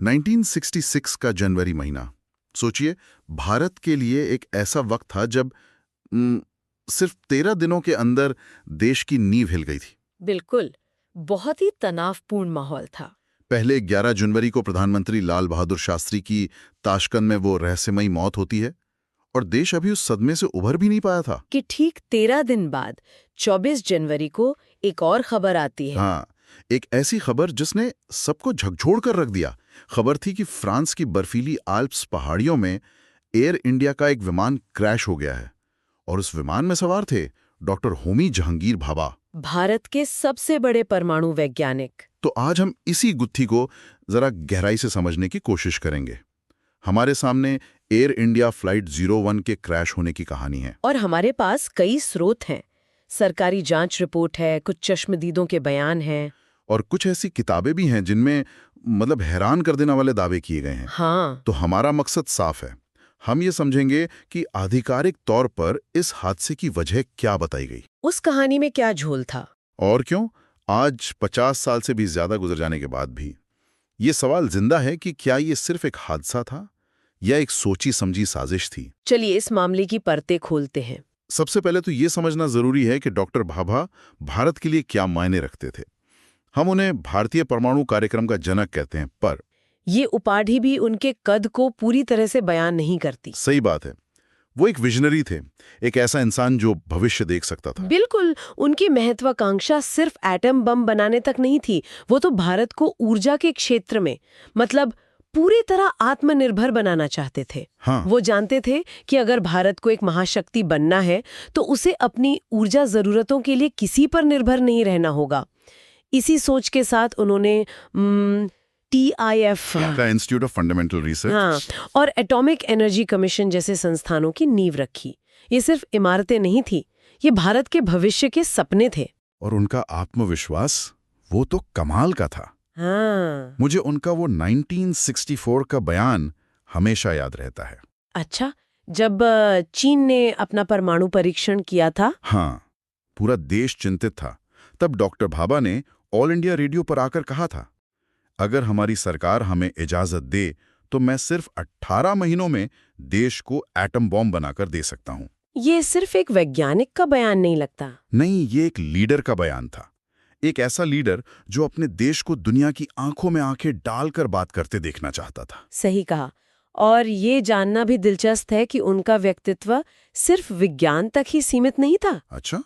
1966 का जनवरी महीना। सोचिए, भारत के लिए एक ऐसा वक्त था जब सिर्फ 13 दिनों के अंदर देश की नींव हिल गई थी। बिल्कुल, बहुत ही तनावपूर्ण माहौल था। पहले 11 जनवरी को प्रधानमंत्री लाल बहादुर शास्त्री की ताशकंद में वो रहस्यमयी मौत होती है और देश अभी उस सदमे से उभर भी नहीं पाया था कि ठीक 13 दिन बाद 24 जनवरी को एक और खबर आती है। हाँ, एक ऐसी खबर जिसने सबको झकझोर कर रख दिया। खबर थी कि फ्रांस की बर्फीली आल्प्स पहाड़ियों में एयर इंडिया का एक विमान क्रैश हो गया है और उस विमान में सवार थे डॉक्टर होमी जहांगीर भाभा, भारत के सबसे बड़े परमाणु वैज्ञानिक। तो आज हम इसी गुत्थी को जरा गहराई से समझने की कोशिश करेंगे। हमारे सामने एयर इंडिया फ्लाइट 01 के क्रैश होने की कहानी है और हमारे पास कई स्रोत हैं। सरकारी जांच रिपोर्ट है, कुछ चश्मदीदों के बयान हैं और कुछ ऐसी किताबें भी हैं जिनमें हैरान कर देने वाले दावे किए गए हैं। हाँ, तो हमारा मकसद साफ है। हम ये समझेंगे कि आधिकारिक तौर पर इस हादसे की वजह क्या बताई गई, उस कहानी में क्या झोल था और क्यों आज 50 साल से भी ज्यादा गुजर जाने के बाद भी ये सवाल जिंदा है कि क्या ये सिर्फ एक हादसा था या एक सोची समझी साजिश थी। चलिए इस मामले की परतें खोलते हैं। सबसे पहले तो ये समझना जरूरी है कि डॉक्टर भाभा भारत के लिए क्या मायने रखते थे। हम उन्हें भारतीय परमाणु कार्यक्रम का जनक कहते हैं, पर ये उपाधि भी उनके कद को पूरी तरह से बयान नहीं करती। सही बात है, वो एक विजनरी थे, एक ऐसा इंसान जो भविष्य देख सकता था। बिल्कुल, उनकी महत्वाकांक्षा सिर्फ एटम बम बनाने तक नहीं थी, वो तो भारत को ऊर्जा के क्षेत्र में पूरी तरह आत्मनिर्भर बनाना चाहते थे। हाँ। वो जानते थे कि अगर भारत को एक महाशक्ति बनना है तो उसे अपनी ऊर्जा जरूरतों के लिए किसी पर निर्भर नहीं रहना होगा। इसी सोच के साथ उन्होंने TIF का इंस्टीट्यूट ऑफ फंडामेंटल रिसर्च और एटॉमिक एनर्जी कमीशन जैसे संस्थानों की नींव रखी। ये सिर्फ इमारतें नहीं थी, ये भारत के भविष्य के सपने थे। और उनका आत्मविश्वास वो तो कमाल का था। हाँ। मुझे उनका वो 1964 का बयान हमेशा याद रहता है। अच्छा, जब चीन ने अपना परमाणु परीक्षण किया था। हाँ, पूरा देश चिंतित था। तब डॉक्टर भाभा ने ऑल इंडिया रेडियो पर आकर कहा था, अगर हमारी सरकार हमें इजाजत दे तो मैं सिर्फ 18 महीनों में देश को एटम बॉम्ब बनाकर दे सकता हूं। ये सिर्फ एक वैज्ञानिक का बयान नहीं लगता। नहीं, ये एक लीडर का बयान था। एक ऐसा लीडर जो अपने देश को दुनिया की आंखों में आंखें डालकर बात करते देखना चाहता था। सही कहा। और ये जानना भी दिलचस्प है कि उनका व्यक्तित्व सिर्फ विज्ञान तक ही सीमित नहीं था। अच्छा?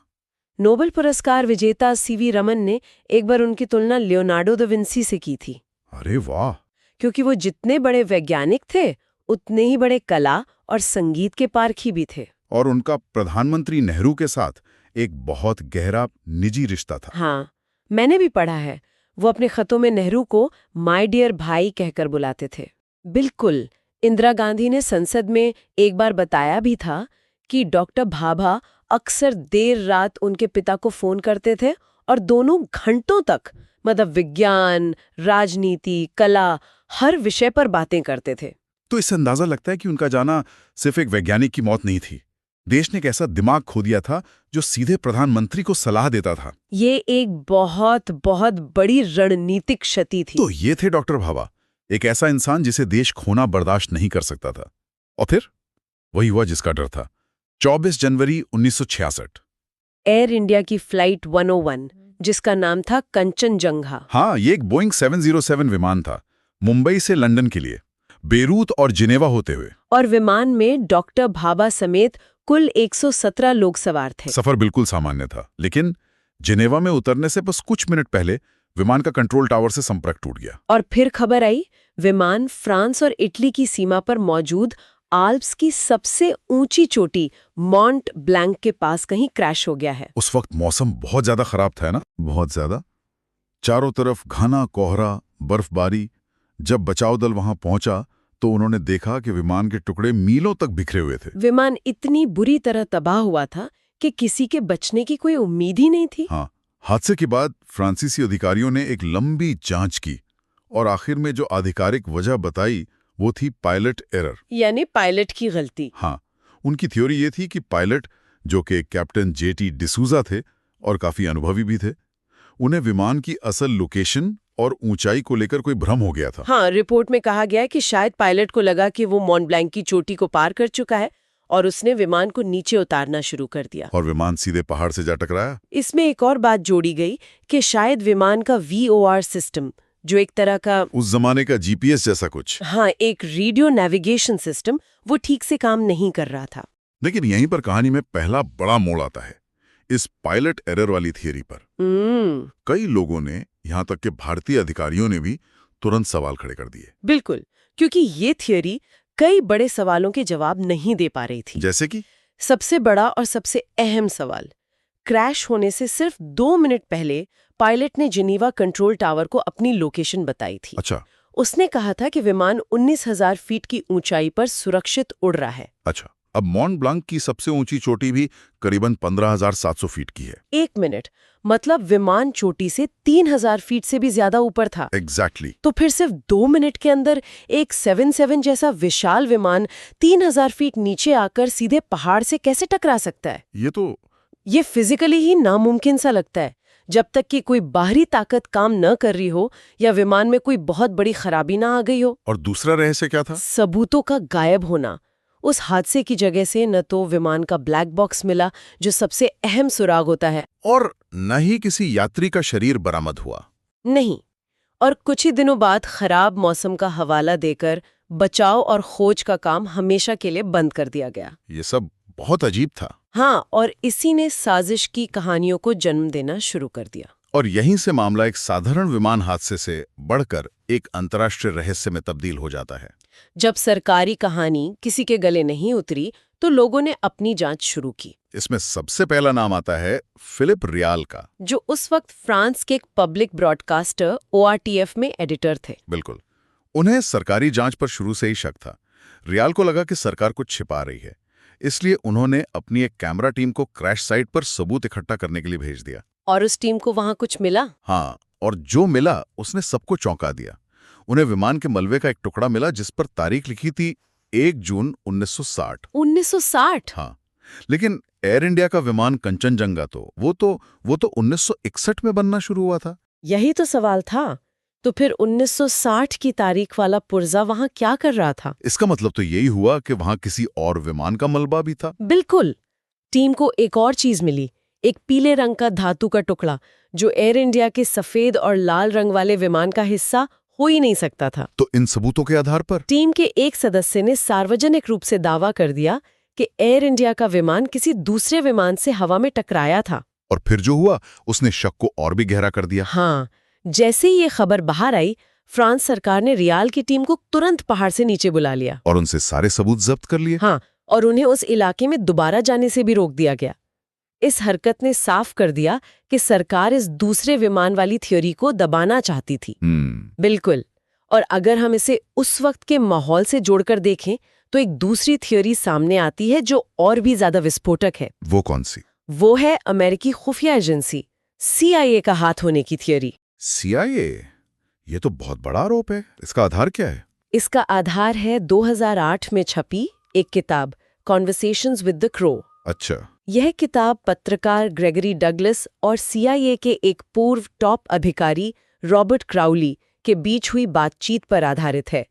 नोबेल पुरस्कार विजेता CV रमन ने एक बार उनकी तुलना लियोनार्डो दा विंसी से की थी। अरे वाह! क्योंकि वो जितने बड़े वैज्ञानिक थे उतने ही बड़े कला और संगीत के पारखी भी थे। और उनका प्रधानमंत्री नेहरू के साथ एक बहुत गहरा निजी रिश्ता था। हाँ, मैंने भी पढ़ा है। वो अपने खतों में नेहरू को माय डियर भाई कहकर बुलाते थे। बिल्कुल, इंदिरा गांधी ने संसद में एक बार बताया भी था कि डॉक्टर भाभा अक्सर देर रात उनके पिता को फोन करते थे और दोनों घंटों तक विज्ञान, राजनीति, कला, हर विषय पर बातें करते थे। तो इससे अंदाजा लगता है कि उनका जाना सिर्फ एक वैज्ञानिक की मौत नहीं थी। देश ने एक ऐसा दिमाग खो दिया था जो सीधे प्रधानमंत्री को सलाह देता था। ये एक बहुत बहुत बड़ी रणनीतिक क्षति थी। तो ये थे डॉक्टर भाभा, एक ऐसा इंसान जिसे देश खोना बर्दाश्त नहीं कर सकता था। और फिर वही हुआ जिसका डर था। 24 जनवरी 1966, एयर इंडिया की फ्लाइट 101, जिसका नाम था कंचनजंगा। हाँ, ये एक बोइंग 707 विमान था, मुंबई से लंदन के लिए, बेरूत और जिनेवा होते हुए। और विमान में डॉक्टर भाभा समेत कुल 117 लोग सवार थे। सफर बिल्कुल सामान्य था, लेकिन जिनेवा में उतरने से बस कुछ मिनट पहले विमान का कंट्रोल टावर से संपर्क टूट गया। और फिर खबर आई, विमान फ्रांस और इटली की सीमा पर मौजूद आल्प्स की सबसे ऊंची चोटी मॉन्ट ब्लैंक के पास कहीं क्रैश हो गया है। उस वक्त मौसम बहुत ज्यादा खराब था ना, बहुत ज्यादा। चारों तरफ घना कोहरा, बर्फबारी। जब बचाव दल वहां पहुंचा तो उन्होंने देखा कि विमान के टुकड़े मीलों तक बिखरे हुए थे। विमान इतनी बुरी तरह तबाह हुआ था कि किसी के बचने की कोई उम्मीद ही नहीं थी। हाँ, हादसे के बाद फ्रांसीसी अधिकारियों ने एक लंबी जांच की और आखिर में जो आधिकारिक वजह बताई वो थी पायलट एरर, यानी पायलट की गलती। हाँ, उनकी थ्योरी ये थी कि पायलट, जो कि कैप्टन JT डिसूजा थे और काफी अनुभवी भी थे, उन्हें विमान की असल लोकेशन और ऊंचाई को लेकर कोई भ्रम हो गया था। हाँ, रिपोर्ट में कहा गया है कि शायद पायलट को लगा कि वो मॉन्ट ब्लैंक की चोटी को पार कर चुका है और उसने विमान को नीचे उतारना शुरू कर दिया। और विमान सीधे पहाड़ से जा टकराया। इसमें एक और बात जोड़ी गई कि शायद विमान का VOR सिस्टम, जो एक तरह का उस जमाने का GPS जैसा कुछ। हाँ, एक रेडियो नेविगेशन सिस्टम, वो ठीक से काम नहीं कर रहा था। लेकिन यहीं पर कहानी में पहला बड़ा मोड़ आता है, इस पायलट एरर वाली थियरी पर। कई लोगों ने, यहाँ तक कि भारतीय अधिकारियों ने भी तुरंत सवाल खड़े कर दिए। बिल्कुल, क्योंकि ये थियरी कई बड़े सवालों के जवाब नहीं दे पा रही थी। जैसे कि सबसे बड़ा और सबसे अहम सवाल, क्रैश होने से सिर्फ 2 मिनट पहले पायलट ने जिनीवा कंट्रोल टावर को अपनी लोकेशन बताई थी। अच्छा। उसने कहा था कि विमान 19,000 फीट की ऊंचाई पर सुरक्षित उड़ रहा है। अच्छा, अब मॉन्ट ब्लांक की सबसे ऊंची चोटी भी करीबन 15,700 फीट की है। 1 मिनट, मतलब विमान चोटी से 3,000 फीट से भी ज्यादा ऊपर था। एग्जैक्टली। तो फिर सिर्फ 2 मिनट के अंदर एक 77 जैसा विशाल विमान 3,000 फीट नीचे आकर सीधे पहाड़ से कैसे टकरा सकता है? ये फिजिकली ही नामुमकिन सा लगता है, जब तक कि कोई बाहरी ताकत काम न कर रही हो या विमान में कोई बहुत बड़ी खराबी ना आ गई हो। और दूसरा रहस्य क्या था? सबूतों का गायब होना। उस हादसे की जगह से न तो विमान का ब्लैक बॉक्स मिला, जो सबसे अहम सुराग होता है, और न ही किसी यात्री का शरीर बरामद हुआ। नहीं। और कुछ ही दिनों बाद खराब मौसम का हवाला देकर बचाव और खोज का काम हमेशा के लिए बंद कर दिया गया। ये सब बहुत अजीब था। हाँ, और इसी ने साजिश की कहानियों को जन्म देना शुरू कर दिया। और यहीं से मामला एक साधारण विमान हादसे से बढ़कर एक अंतर्राष्ट्रीय रहस्य में तब्दील हो जाता है। जब सरकारी कहानी किसी के गले नहीं उतरी, तो लोगों ने अपनी जांच शुरू की। इसमें सबसे पहला नाम आता है फिलिप रियाल का, जो उस वक्त फ्रांस के एक पब्लिक ब्रॉडकास्टर ORTF में एडिटर थे। बिल्कुल। उन्हें सरकारी जांच पर शुरू से ही शक था। रियाल को लगा कि सरकार कुछ छिपा रही है, इसलिए उन्होंने अपनी एक कैमरा टीम को क्रैश साइट पर सबूत इकट्ठा करने के लिए भेज दिया। और उस टीम को वहां कुछ मिला? हाँ, और जो मिला उसने सबको चौंका दिया। उन्हें विमान के मलबे का एक टुकड़ा मिला जिस पर तारीख लिखी थी 1 जून 1960। 1960? हाँ, लेकिन एयर इंडिया का विमान कंचनजंगा वो तो 1961 में बनना शुरू हुआ था। यही तो सवाल था। तो फिर 1960 की तारीख वाला पुर्जा वहां क्या कर रहा था? इसका मतलब तो यही हुआ कि वहां किसी और विमान का मलबा भी था। बिल्कुल। टीम को एक और चीज मिली, एक पीले रंग का धातु का टुकड़ा, जो एयर इंडिया के सफेद और लाल रंग वाले विमान का हिस्सा हो ही नहीं सकता था। तो इन सबूतों के आधार पर टीम के एक सदस्य ने सार्वजनिक रूप से दावा कर दिया कि एयर इंडिया का विमान किसी दूसरे विमान से हवा में टकराया था। और फिर जो हुआ, उसने शक को और भी गहरा कर दिया। हाँ, जैसे ही ये खबर बाहर आई, फ्रांस सरकार ने रियाल की टीम को तुरंत पहाड़ से नीचे बुला लिया और उनसे सारे सबूत जब्त कर लिए। हाँ, और उन्हें उस इलाके में दोबारा जाने से भी रोक दिया गया। इस हरकत ने साफ कर दिया कि सरकार इस दूसरे विमान वाली थ्योरी को दबाना चाहती थी। बिल्कुल। और अगर हम इसे उस वक्त के माहौल से जोड़कर देखें, तो एक दूसरी थ्योरी सामने आती है जो और भी ज्यादा विस्फोटक है। वो कौन सी? वो है अमेरिकी खुफिया एजेंसी CIA का हाथ होने की थ्योरी। CIA? ये तो बहुत बड़ा आरोप है। इसका आधार क्या है? इसका आधार है 2008 में छपी एक किताब, कॉन्वर्सेशंस विद द क्रो। अच्छा। यह किताब पत्रकार ग्रेगरी डगलस और CIA के एक पूर्व टॉप अधिकारी रॉबर्ट क्राउली के बीच हुई बातचीत पर आधारित है।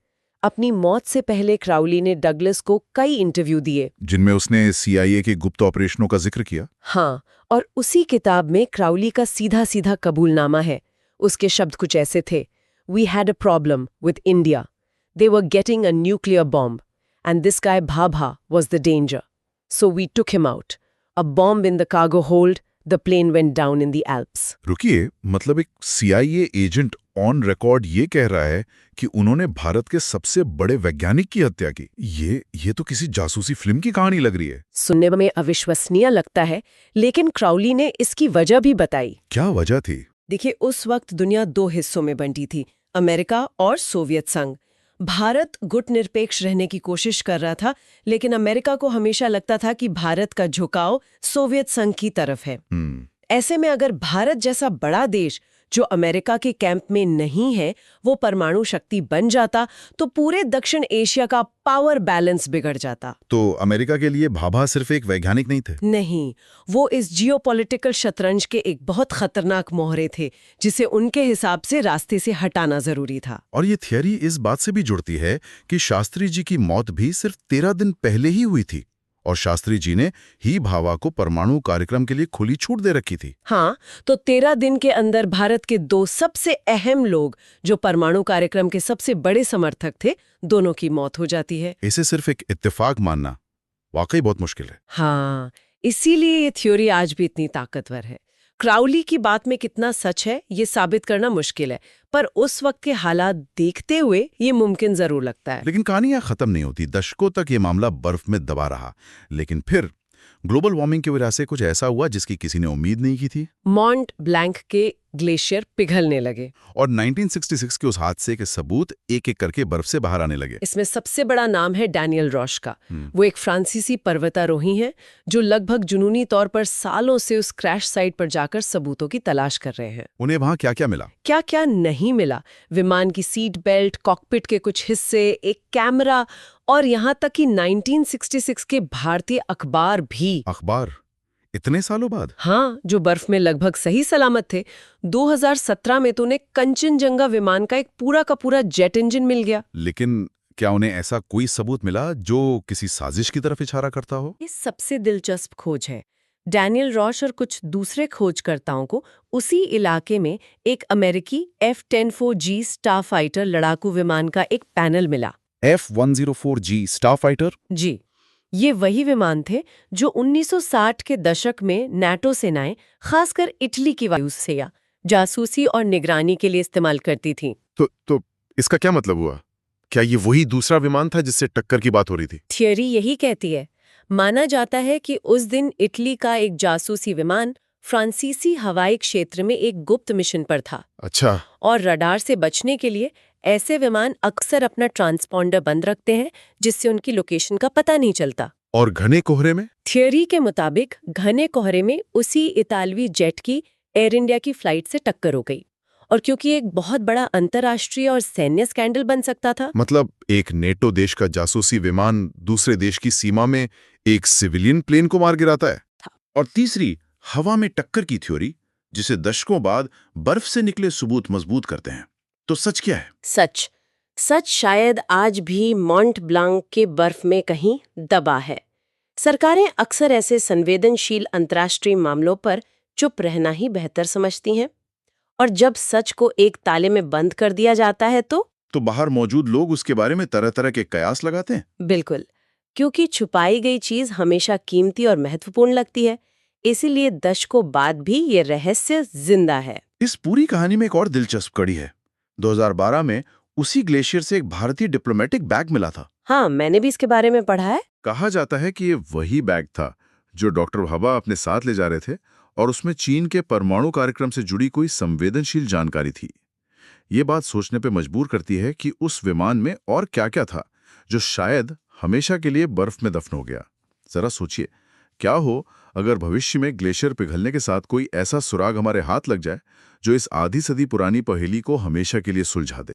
अपनी मौत से पहले क्राउली ने डगलस को कई इंटरव्यू दिए, जिनमें उसने CIA के गुप्त ऑपरेशनों का जिक्र किया। हाँ, और उसी किताब में क्राउली का सीधा सीधा कबूलनामा है। उसके शब्द कुछ ऐसे थे: We had a problem with India. They were getting a nuclear bomb, and this guy Bhabha was the danger. So we took him out. A bomb in the cargo hold. The plane went down in the Alps. रुकिए, मतलब एक CIA agent on record ये कह रहा है कि उन्होंने भारत के सबसे बड़े वैज्ञानिक की हत्या की। ये तो किसी जासूसी फिल्म की कहानी लग रही है। सुनने में अविश्वसनीय लगता है, लेकिन क्राउली ने इसकी वजह भी बताई। क्या वजह थी? देखिए, उस वक्त दुनिया 2 हिस्सों में बंटी थी, अमेरिका और सोवियत संघ। भारत गुटनिरपेक्ष रहने की कोशिश कर रहा था, लेकिन अमेरिका को हमेशा लगता था कि भारत का झुकाव सोवियत संघ की तरफ है। ऐसे में अगर भारत जैसा बड़ा देश जो अमेरिका के कैंप में नहीं है वो परमाणु शक्ति बन जाता तो पूरे दक्षिण एशिया का पावर बैलेंस बिगड़ जाता। तो अमेरिका के लिए भाभा सिर्फ एक वैज्ञानिक नहीं थे। नहीं, वो इस जियोपॉलिटिकल शतरंज के एक बहुत खतरनाक मोहरे थे जिसे उनके हिसाब से रास्ते से हटाना जरूरी था। और ये थियरी इस बात से भी जुड़ती है कि शास्त्री जी की मौत भी सिर्फ 13 दिन पहले ही हुई थी और शास्त्री जी ने ही भाभा को परमाणु कार्यक्रम के लिए खुली छूट दे रखी थी। हाँ, तो 13 दिन के अंदर भारत के दो सबसे अहम लोग जो परमाणु कार्यक्रम के सबसे बड़े समर्थक थे, दोनों की मौत हो जाती है। इसे सिर्फ एक इत्तेफाक मानना वाकई बहुत मुश्किल है। हाँ, इसीलिए ये थ्योरी आज भी इतनी ताकतवर है। क्राउली की बात में कितना सच है ये साबित करना मुश्किल है, पर उस वक्त के हालात देखते हुए ये मुमकिन जरूर लगता है। लेकिन कहानी यहाँ खत्म नहीं होती। दशकों तक ये मामला बर्फ में दबा रहा, लेकिन फिर ग्लोबल वार्मिंग की वजह से कुछ ऐसा हुआ जिसकी किसी ने उम्मीद नहीं की थी। मॉन्ट ब्लैंक के ग्लेशियर पिघलने लगे और 1966 के उस हादसे के सबूत एक एक करके बर्फ से बाहर आने लगे। इसमें सबसे बड़ा नाम है डैनियल रॉश का। वो एक फ्रांसीसी पर्वतारोही हैं जो लगभग जुनूनी तौर पर सालों से उस क्रैश साइट पर जाकर सबूतों की तलाश कर रहे हैं। उन्हें वहां क्या क्या मिला? क्या क्या नहीं मिला? विमान की सीट बेल्ट, कॉकपिट के कुछ हिस्से, एक कैमरा और यहाँ तक कि 1966 के भारतीय अखबार भी। अखबार? इतने सालों बाद? हाँ, जो बर्फ में लगभग सही सलामत थे। 2017 में तो उन्हें कंचनजंगा विमान का एक पूरा का पूरा जेट इंजन मिल गया। लेकिन क्या उन्हें ऐसा कोई सबूत मिला जो किसी साजिश की तरफ इशारा करता हो? ये सबसे दिलचस्प खोज है। डैनियल रॉश और कुछ दूसरे खोजकर्ताओं को उसी इलाके में एक अमेरिकी F-104G स्टारफाइटर लड़ाकू विमान का एक पैनल मिला। F-104G Starfighter? जी, ये वही विमान थे जो 1960 के दशक में नाटो सेनाएं, खासकर इटली की वायुसेना, जासूसी और निगरानी के लिए इस्तेमाल करती थीं। तो इसका क्या मतलब हुआ? क्या ये वही दूसरा विमान था जिससे टक्कर की बात हो रही थी? थियरी यही कहती है। माना जाता है कि उस दिन इटली का एक जासूसी विमान फ्रांसीसी हवाई क्षेत्र में एक गुप्त मिशन पर था। अच्छा। और रडार से बचने के लिए ऐसे विमान अक्सर अपना ट्रांसपॉन्डर बंद रखते हैं जिससे उनकी लोकेशन का पता नहीं चलता। और घने कोहरे में? थियरी के मुताबिक घने कोहरे में उसी इतालवी जेट की एयर इंडिया की फ्लाइट से टक्कर हो गई। और क्योंकि एक बहुत बड़ा अंतर्राष्ट्रीय और सैन्य स्कैंडल बन सकता था। मतलब एक नेटो देश का जासूसी विमान दूसरे देश की सीमा में एक सिविलियन प्लेन को मार गिराता है। और तीसरी, हवा में टक्कर की थ्योरी, जिसे दशकों बाद बर्फ से निकले सबूत मजबूत करते हैं। तो सच क्या है? सच शायद आज भी मॉन्ट ब्लांक के बर्फ में कहीं दबा है। सरकारें अक्सर ऐसे संवेदनशील अंतर्राष्ट्रीय मामलों पर चुप रहना ही बेहतर समझती हैं। और जब सच को एक ताले में बंद कर दिया जाता है तो बाहर मौजूद लोग उसके बारे में तरह तरह के कयास लगाते हैं। बिल्कुल, क्योंकि छुपाई गई चीज हमेशा कीमती और महत्वपूर्ण लगती है। इसीलिए दशकों बाद भी ये रहस्य जिंदा है। इस पूरी कहानी में एक और दिलचस्प कड़ी है। 2012 में उसी ग्लेशियर से एक भारतीय डिप्लोमेटिक बैग मिला था। हाँ, मैंने भी इसके बारे में पढ़ा है। कहा जाता है कि ये वही बैग था जो डॉक्टर भाभा अपने साथ ले जा रहे थे और उसमें चीन के परमाणु कार्यक्रम से जुड़ी कोई संवेदनशील जानकारी थी। ये बात सोचने पे मजबूर करती है कि उस विमान में और क्या-क्या था जो शायद हमेशा के लिए बर्फ में दफन हो गया। जरा सोचिए, क्या हो अगर भविष्य में ग्लेशियर पिघलने के साथ कोई ऐसा सुराग हमारे हाथ लग जाए जो इस आधी सदी पुरानी पहेली को हमेशा के लिए सुलझा दे।